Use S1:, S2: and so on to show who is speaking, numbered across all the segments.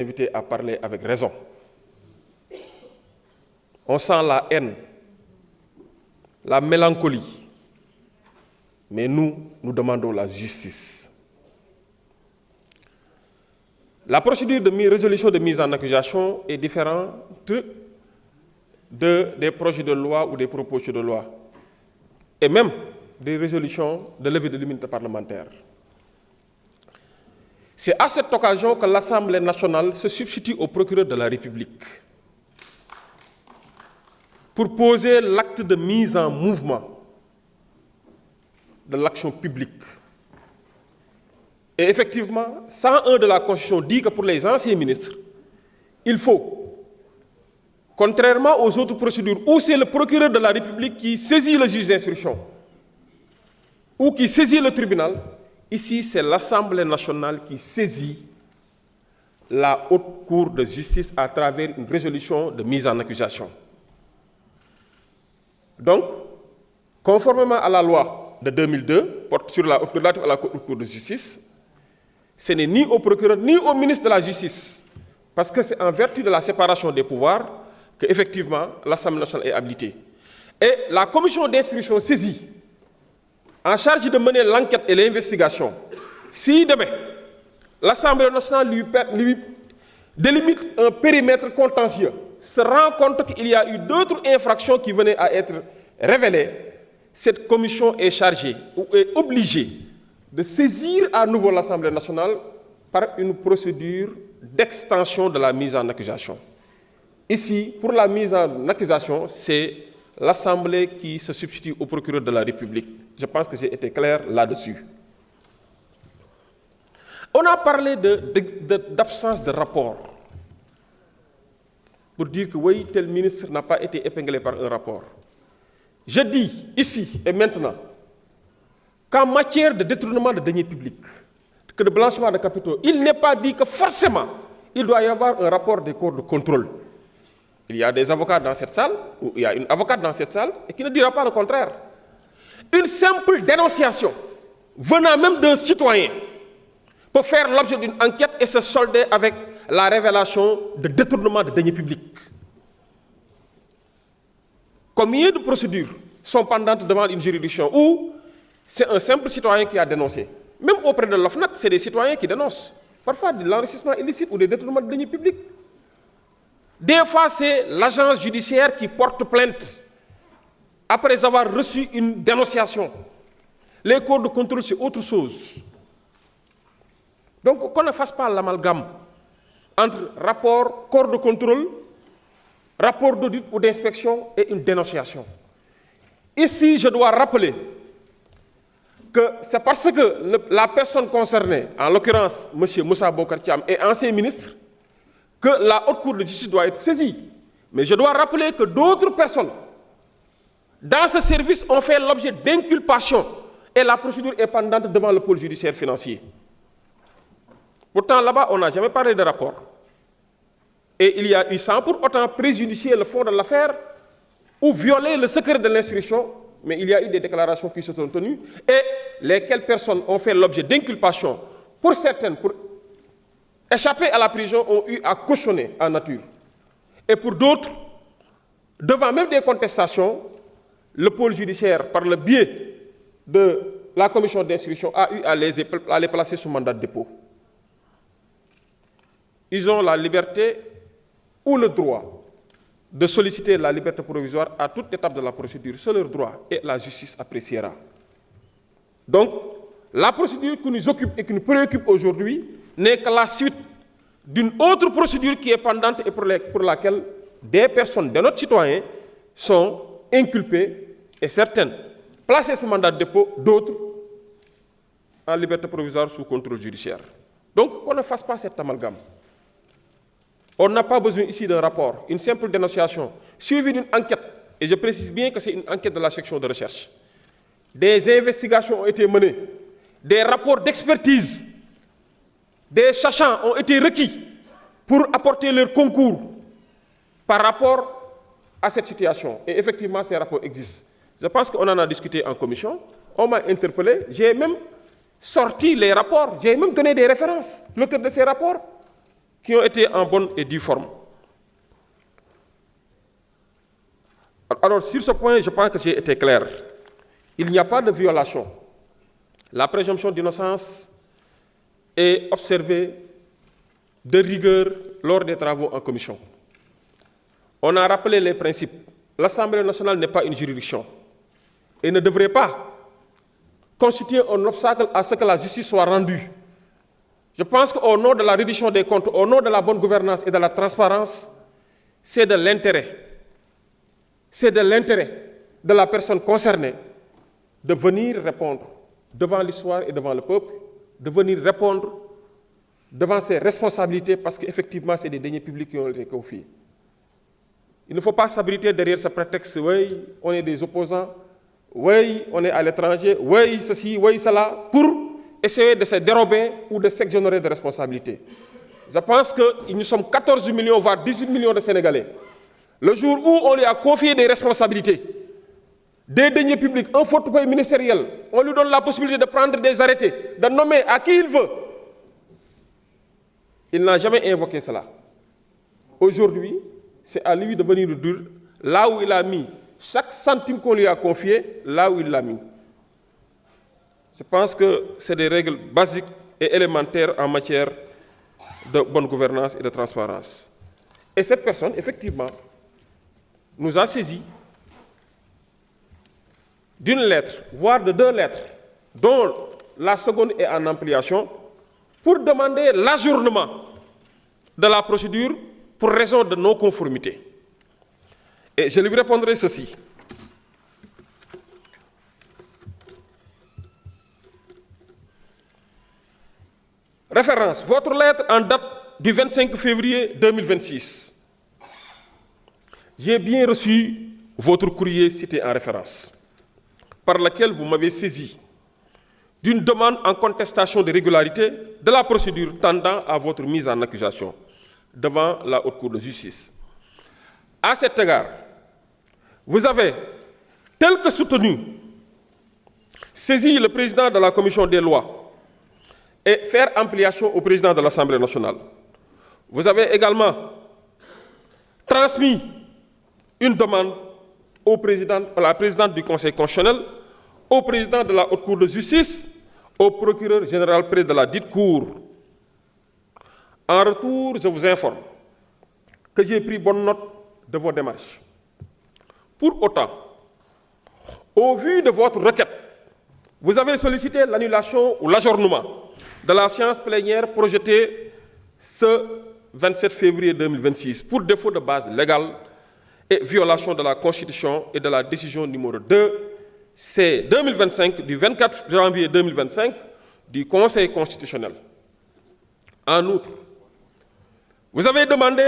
S1: invité à parler avec raison. On sent la haine, la mélancolie, mais nous demandons la justice. La procédure de résolution de mise en accusation est différente des projets de loi ou des propositions de loi, et même des résolutions de levée de l'immunité parlementaire. C'est à cette occasion que l'Assemblée nationale se substitue au procureur de la République pour poser l'acte de mise en mouvement de l'action publique. Et effectivement, 101 de la Constitution dit que pour les anciens ministres, il faut, contrairement aux autres procédures où c'est le procureur de la République qui saisit le juge d'instruction ou qui saisit le tribunal, ici c'est l'Assemblée nationale qui saisit la haute cour de justice à travers une résolution de mise en accusation. Donc, conformément à la loi de 2002, porte sur la relative à la haute cour de justice, ce n'est ni au procureur ni au ministre de la Justice, parce que c'est en vertu de la séparation des pouvoirs que, effectivement, l'Assemblée nationale est habilitée. Et la commission d'instruction saisie, en charge de mener l'enquête et l'investigation, si demain, l'Assemblée nationale lui délimite un périmètre contentieux, se rend compte qu'il y a eu d'autres infractions qui venaient à être révélées, cette commission est chargée ou est obligée de saisir à nouveau l'Assemblée nationale par une procédure d'extension de la mise en accusation. Ici, pour la mise en accusation, c'est l'Assemblée qui se substitue au procureur de la République. Je pense que j'ai été clair là-dessus. On a parlé d'absence de rapport, pour dire que oui, tel ministre n'a pas été épinglé par un rapport. Je dis ici et maintenant qu'en matière de détournement de deniers publics, que de blanchiment de capitaux, il n'est pas dit que forcément il doit y avoir un rapport des corps de contrôle. Il y a des avocats dans cette salle, ou il y a une avocate dans cette salle, et qui ne dira pas le contraire. Une simple dénonciation venant même d'un citoyen peut faire l'objet d'une enquête et se solder avec la révélation de détournement de deniers publics. Combien de procédures sont pendantes devant une juridiction où c'est un simple citoyen qui a dénoncé? Même auprès de l'OFNAC, c'est des citoyens qui dénoncent. Parfois de l'enrichissement illicite ou des détournements de deniers publics. Des fois, c'est l'agence judiciaire qui porte plainte après avoir reçu une dénonciation. Les corps de contrôle, c'est autre chose. Donc, qu'on ne fasse pas l'amalgame entre rapport, corps de contrôle, rapport d'audit ou d'inspection et une dénonciation. Ici, je dois rappeler que c'est parce que la personne concernée, en l'occurrence M. Moussa Bocar Thiam, est ancien ministre, que la haute cour de justice doit être saisie. Mais je dois rappeler que d'autres personnes, dans ce service, ont fait l'objet d'inculpation et la procédure est pendante devant le pôle judiciaire financier. Pourtant, là-bas, on n'a jamais parlé de rapport. Et il y a eu, sans pour autant préjudicier le fond de l'affaire ou violer le secret de l'instruction, mais il y a eu des déclarations qui se sont tenues et lesquelles personnes ont fait l'objet d'inculpation. Pour certaines, pour échapper à la prison, ont eu à cautionner en nature. Et pour d'autres, devant même des contestations, le pôle judiciaire, par le biais de la commission d'instruction, a eu à les placer sous mandat de dépôt. Ils ont la liberté ou le droit de solliciter la liberté provisoire à toute étape de la procédure. C'est leur droit et la justice appréciera. Donc, la procédure qui nous occupe et qui nous préoccupe aujourd'hui n'est que la suite d'une autre procédure qui est pendante et pour laquelle des personnes, de notre citoyens, sont inculpées et certaines placées sous mandat de dépôt, d'autres en liberté provisoire sous contrôle judiciaire. Donc, qu'on ne fasse pas cet amalgame. On n'a pas besoin ici d'un rapport, une simple dénonciation, suivie d'une enquête, et je précise bien que c'est une enquête de la section de recherche. Des investigations ont été menées, des rapports d'expertise, des sachants ont été requis pour apporter leur concours par rapport à cette situation. Et effectivement, ces rapports existent. Je pense qu'on en a discuté en commission, on m'a interpellé, j'ai même sorti les rapports, j'ai même donné des références, l'auteur de ces rapports. qui ont été en bonne et due forme. Alors, sur ce point, je pense que j'ai été clair. Il n'y a pas de violation. La présomption d'innocence est observée de rigueur lors des travaux en commission. On a rappelé les principes. L'Assemblée nationale n'est pas une juridiction et ne devrait pas constituer un obstacle à ce que la justice soit rendue. Je pense qu'au nom de la reddition des comptes, au nom de la bonne gouvernance et de la transparence, c'est de l'intérêt. C'est de l'intérêt de la personne concernée de venir répondre devant l'histoire et devant le peuple, de venir répondre devant ses responsabilités parce qu'effectivement, c'est des deniers publics qui ont été confiés. Il ne faut pas s'abriter derrière ce prétexte, oui, on est des opposants, oui, on est à l'étranger, oui, ceci, oui, cela, pour essayer de se dérober ou de s'exonérer de responsabilités. Je pense que nous sommes 14 millions, voire 18 millions de Sénégalais. Le jour où on lui a confié des responsabilités, des deniers publics, un portefeuille ministériel, on lui donne la possibilité de prendre des arrêtés, de nommer à qui il veut. Il n'a jamais invoqué cela. Aujourd'hui, c'est à lui de venir nous dire là où il a mis chaque centime qu'on lui a confié, là où il l'a mis. Je pense que c'est des règles basiques et élémentaires en matière de bonne gouvernance et de transparence. Et cette personne, effectivement, nous a saisi d'une lettre, voire de 2 lettres, dont la seconde est en ampliation, pour demander l'ajournement de la procédure pour raison de non-conformité. Et je lui répondrai ceci. Référence, votre lettre en date du 25 février 2026. J'ai bien reçu votre courrier cité en référence, par laquelle vous m'avez saisi d'une demande en contestation de régularité de la procédure tendant à votre mise en accusation devant la Haute Cour de justice. À cet égard, vous avez, tel que soutenu, saisi le président de la Commission des lois et faire ampliation au président de l'Assemblée nationale. Vous avez également transmis une demande à la présidente du Conseil constitutionnel, au président de la Haute Cour de justice, au procureur général près de la dite Cour. En retour, je vous informe que j'ai pris bonne note de vos démarches. Pour autant, au vu de votre requête, vous avez sollicité l'annulation ou l'ajournement de la séance plénière projetée ce 27 février 2026 pour défaut de base légale et violation de la Constitution et de la décision numéro 2 C-2025 du 24 janvier 2025 du Conseil constitutionnel. En outre, vous avez demandé,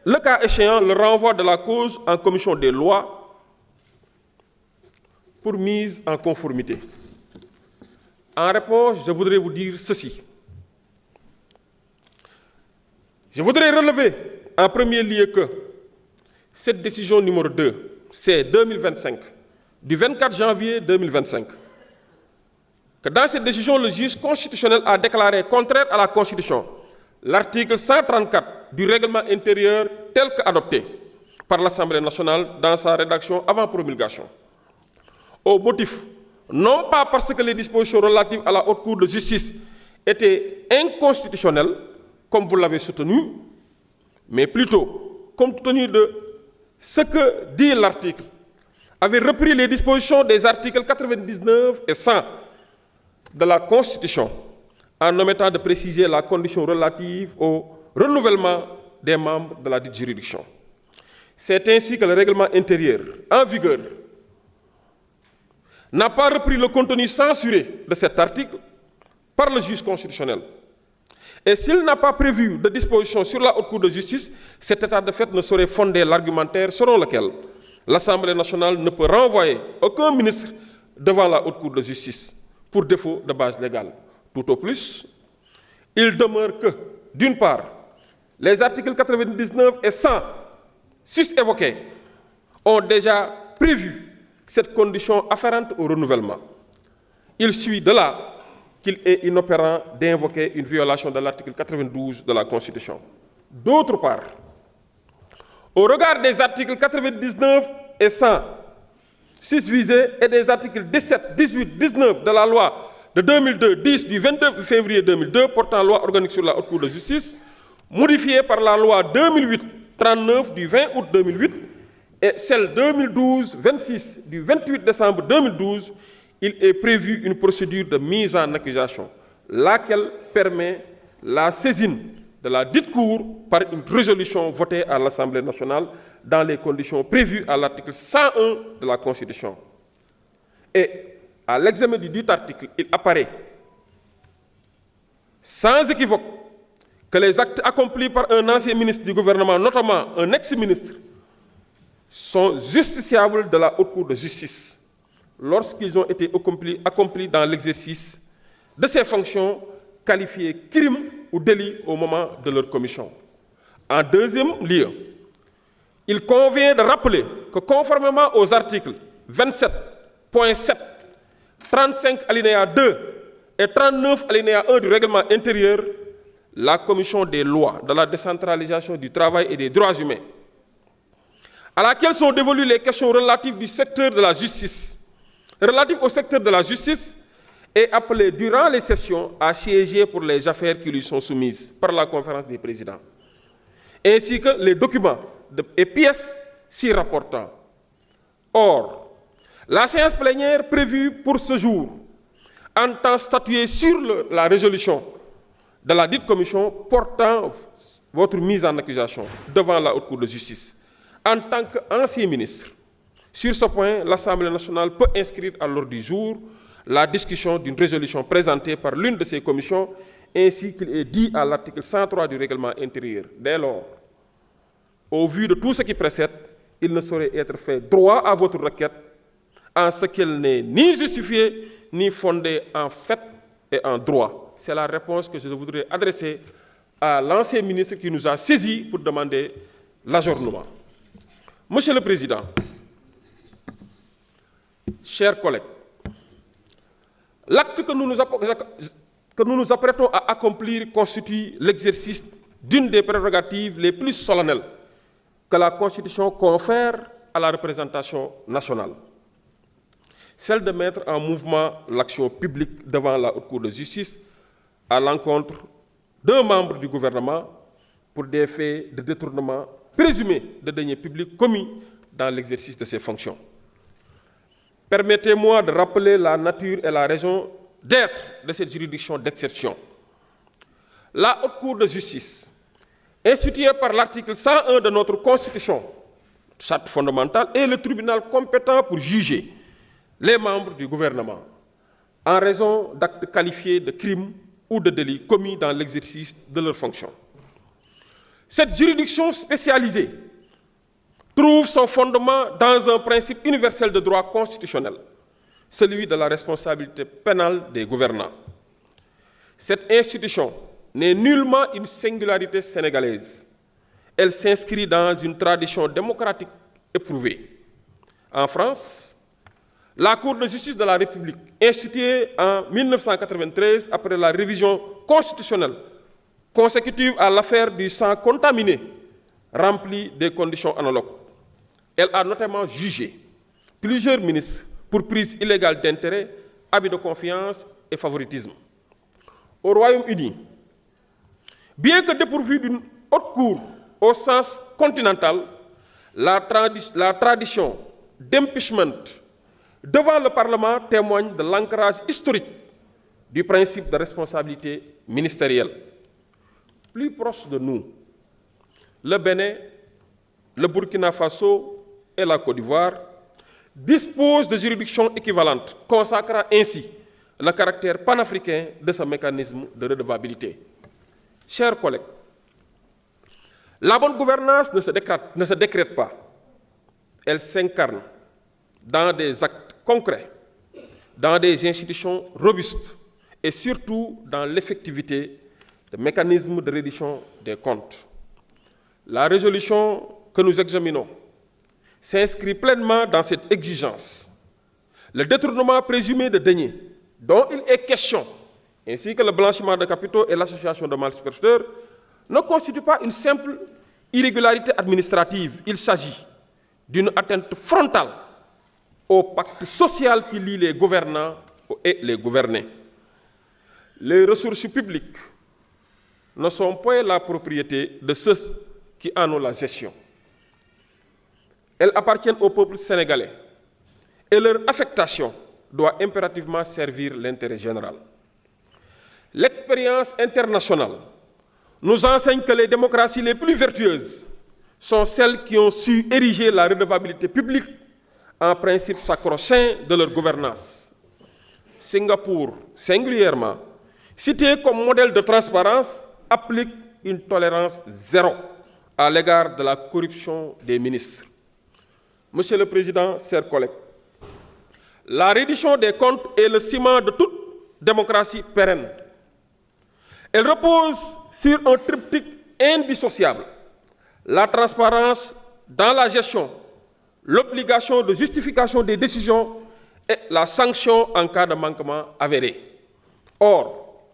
S1: le cas échéant, le renvoi de la cause en commission des lois pour mise en conformité. En réponse, je voudrais vous dire ceci. Je voudrais relever en premier lieu que cette décision numéro 2, c'est 2025, du 24 janvier 2025, que dans cette décision, le juge constitutionnel a déclaré contraire à la Constitution l'article 134 du règlement intérieur tel qu'adopté par l'Assemblée nationale dans sa rédaction avant promulgation. Au motif, non pas parce que les dispositions relatives à la Haute Cour de justice étaient inconstitutionnelles, comme vous l'avez soutenu, mais plutôt, compte tenu de ce que dit l'article, avait repris les dispositions des articles 99 et 100 de la Constitution, en omettant de préciser la condition relative au renouvellement des membres de la dite juridiction. C'est ainsi que le règlement intérieur, en vigueur, n'a pas repris le contenu censuré de cet article par le juge constitutionnel. Et s'il n'a pas prévu de disposition sur la Haute Cour de justice, cet état de fait ne saurait fonder l'argumentaire selon lequel l'Assemblée nationale ne peut renvoyer aucun ministre devant la Haute Cour de justice pour défaut de base légale. Tout au plus, il demeure que, d'une part, les articles 99 et 100 sus-évoqués ont déjà prévu cette condition afférente au renouvellement. Il suit de là qu'il est inopérant d'invoquer une violation de l'article 92 de la Constitution. D'autre part, au regard des articles 99 et 100, 6 visés et des articles 17, 18, 19 de la loi de 2002, 10 du 22 février 2002 portant loi organique sur la Haute Cour de justice, modifiée par la loi 2008-39 du 20 août 2008 et celle 2012-26 du 28 décembre 2012, il est prévu une procédure de mise en accusation, laquelle permet la saisine de la dite Cour par une résolution votée à l'Assemblée nationale dans les conditions prévues à l'article 101 de la Constitution. Et à l'examen du dit article, il apparaît sans équivoque que les actes accomplis par un ancien ministre du gouvernement, notamment un ex-ministre, sont justiciables de la Haute Cour de justice lorsqu'ils ont été accomplis dans l'exercice de ces fonctions qualifiées crime ou délit au moment de leur commission. En deuxième lieu, il convient de rappeler que conformément aux articles 27.7, 35 alinéa 2 et 39 alinéa 1 du règlement intérieur, la commission des lois, de la décentralisation du travail et des droits humains, à laquelle sont dévolues les questions relatives du secteur de la justice, relatives au secteur de la justice, est appelée durant les sessions à siéger pour les affaires qui lui sont soumises par la conférence des présidents, ainsi que les documents et pièces s'y rapportant. Or, la séance plénière prévue pour ce jour entend statuer sur la résolution de la dite commission portant votre mise en accusation devant la Haute Cour de justice. En tant qu'ancien ministre, sur ce point, l'Assemblée nationale peut inscrire à l'ordre du jour la discussion d'une résolution présentée par l'une de ces commissions, ainsi qu'il est dit à l'article 103 du règlement intérieur. Dès lors, au vu de tout ce qui précède, il ne saurait être fait droit à votre requête en ce qu'elle n'est ni justifiée ni fondée en fait et en droit. C'est la réponse que je voudrais adresser à l'ancien ministre qui nous a saisis pour demander l'ajournement. Monsieur le Président, chers collègues, l'acte que nous nous apprêtons à accomplir constitue l'exercice d'une des prérogatives les plus solennelles que la Constitution confère à la représentation nationale, celle de mettre en mouvement l'action publique devant la Haute Cour de justice à l'encontre d'un membre du gouvernement pour des faits de détournement présumés de deniers publics commis dans l'exercice de ses fonctions. Permettez-moi de rappeler la nature et la raison d'être de cette juridiction d'exception. La Haute Cour de justice, instituée par l'article 101 de notre Constitution, charte fondamentale, est le tribunal compétent pour juger les membres du gouvernement en raison d'actes qualifiés de crimes ou de délits commis dans l'exercice de leurs fonctions. Cette juridiction spécialisée trouve son fondement dans un principe universel de droit constitutionnel, celui de la responsabilité pénale des gouvernants. Cette institution n'est nullement une singularité sénégalaise. Elle s'inscrit dans une tradition démocratique éprouvée. En France, la Cour de justice de la République, instituée en 1993 après la révision constitutionnelle consécutive à l'affaire du sang contaminé, remplit des conditions analogues. Elle a notamment jugé plusieurs ministres pour prise illégale d'intérêt, abus de confiance et favoritisme. Au Royaume-Uni, bien que dépourvue d'une haute cour au sens continental, la tradition d'impeachment devant le Parlement témoigne de l'ancrage historique du principe de responsabilité ministérielle. Plus proche de nous, le Bénin, le Burkina Faso et la Côte d'Ivoire disposent de juridictions équivalentes, consacrant ainsi le caractère panafricain de ce mécanisme de redevabilité. Chers collègues, la bonne gouvernance ne se décrète pas. Elle s'incarne dans des actes concrets, dans des institutions robustes et surtout dans l'effectivité des mécanismes de reddition des comptes. La résolution que nous examinons s'inscrit pleinement dans cette exigence. Le détournement présumé de deniers dont il est question, ainsi que le blanchiment de capitaux et l'association de malfaiteurs, ne constitue pas une simple irrégularité administrative. Il s'agit d'une atteinte frontale au pacte social qui lie les gouvernants et les gouvernés. Les ressources publiques ne sont pas la propriété de ceux qui en ont la gestion. Elles appartiennent au peuple sénégalais et leur affectation doit impérativement servir l'intérêt général. L'expérience internationale nous enseigne que les démocraties les plus vertueuses sont celles qui ont su ériger la redevabilité publique en principe sacro-saint de leur gouvernance. Singapour, singulièrement, cité comme modèle de transparence, applique une tolérance zéro à l'égard de la corruption des ministres. Monsieur le Président, chers collègues, la reddition des comptes est le ciment de toute démocratie pérenne. Elle repose sur un triptyque indissociable: la transparence dans la gestion, l'obligation de justification des décisions et la sanction en cas de manquement avéré. Or,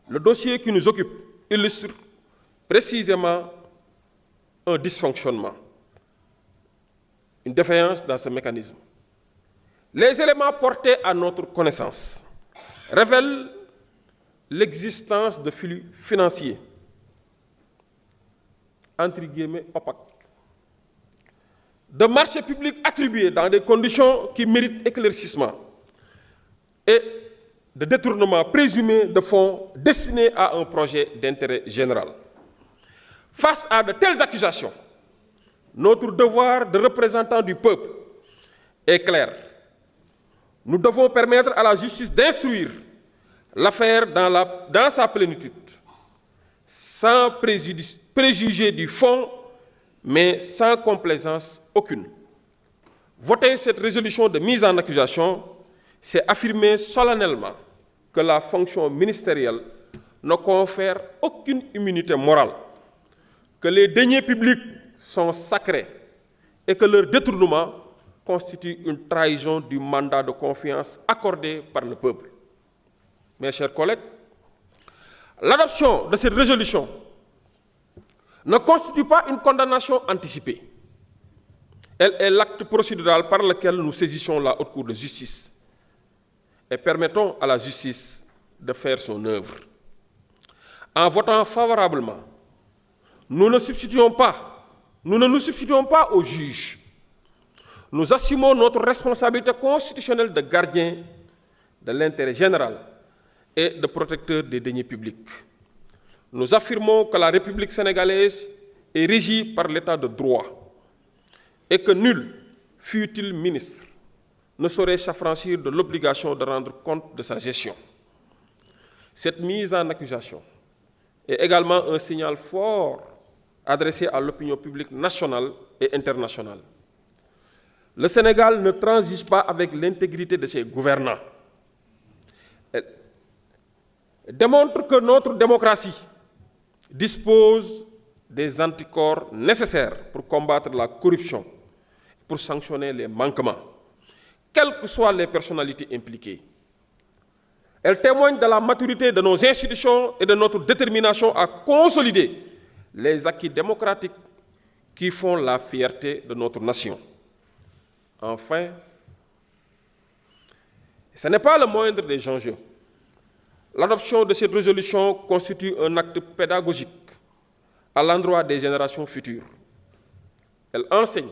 S1: le dossier qui nous occupe illustre précisément un dysfonctionnement, une défaillance dans ce mécanisme. Les éléments portés à notre connaissance révèlent l'existence de flux financiers, entre guillemets, opaques, de marchés publics attribués dans des conditions qui méritent éclaircissement et de détournement présumé de fonds destinés à un projet d'intérêt général. Face à de telles accusations, notre devoir de représentant du peuple est clair. Nous devons permettre à la justice d'instruire l'affaire dans sa plénitude, sans préjuger du fond, mais sans complaisance aucune. Voter cette résolution de mise en accusation, c'est affirmer solennellement que la fonction ministérielle ne confère aucune immunité morale, que les deniers publics sont sacrés et que leur détournement constitue une trahison du mandat de confiance accordé par le peuple. Mes chers collègues, l'adoption de cette résolution ne constitue pas une condamnation anticipée. Elle est l'acte procédural par lequel nous saisissons la Haute Cour de justice et permettons à la justice de faire son œuvre. En votant favorablement, nous ne nous substituons pas aux juges. Nous assumons notre responsabilité constitutionnelle de gardien de l'intérêt général et de protecteur des deniers publics. Nous affirmons que la République sénégalaise est régie par l'état de droit et que nul, fût-il ministre, ne saurait s'affranchir de l'obligation de rendre compte de sa gestion. Cette mise en accusation est également un signal fort adressé à l'opinion publique nationale et internationale. Le Sénégal ne transige pas avec l'intégrité de ses gouvernants. Elle démontre que notre démocratie dispose des anticorps nécessaires pour combattre la corruption, pour sanctionner les manquements, quelles que soient les personnalités impliquées. Elle témoigne de la maturité de nos institutions et de notre détermination à consolider les acquis démocratiques qui font la fierté de notre nation. Enfin, ce n'est pas le moindre des enjeux. L'adoption de cette résolution constitue un acte pédagogique à l'endroit des générations futures. Elle enseigne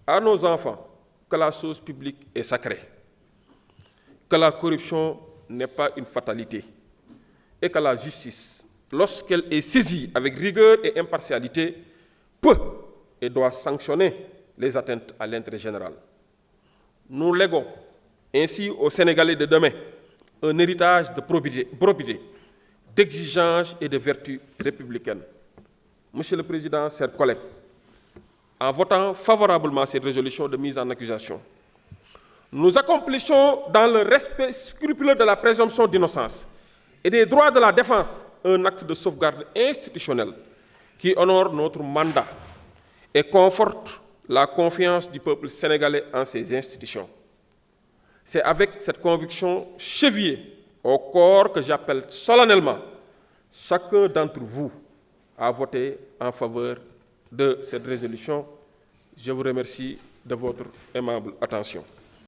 S1: à nos enfants que la chose publique est sacrée, que la corruption n'est pas une fatalité et que la justice, lorsqu'elle est saisie avec rigueur et impartialité, peut et doit sanctionner les atteintes à l'intérêt général. Nous léguons ainsi aux Sénégalais de demain un héritage de probité, d'exigence et de vertu républicaine. Monsieur le Président, chers collègues, en votant favorablement cette résolution de mise en accusation, nous accomplissons dans le respect scrupuleux de la présomption d'innocence et des droits de la défense un acte de sauvegarde institutionnelle qui honore notre mandat et conforte la confiance du peuple sénégalais en ses institutions. C'est avec cette conviction chevillée au corps que j'appelle solennellement chacun d'entre vous à voter en faveur de cette résolution. Je vous remercie de votre aimable attention.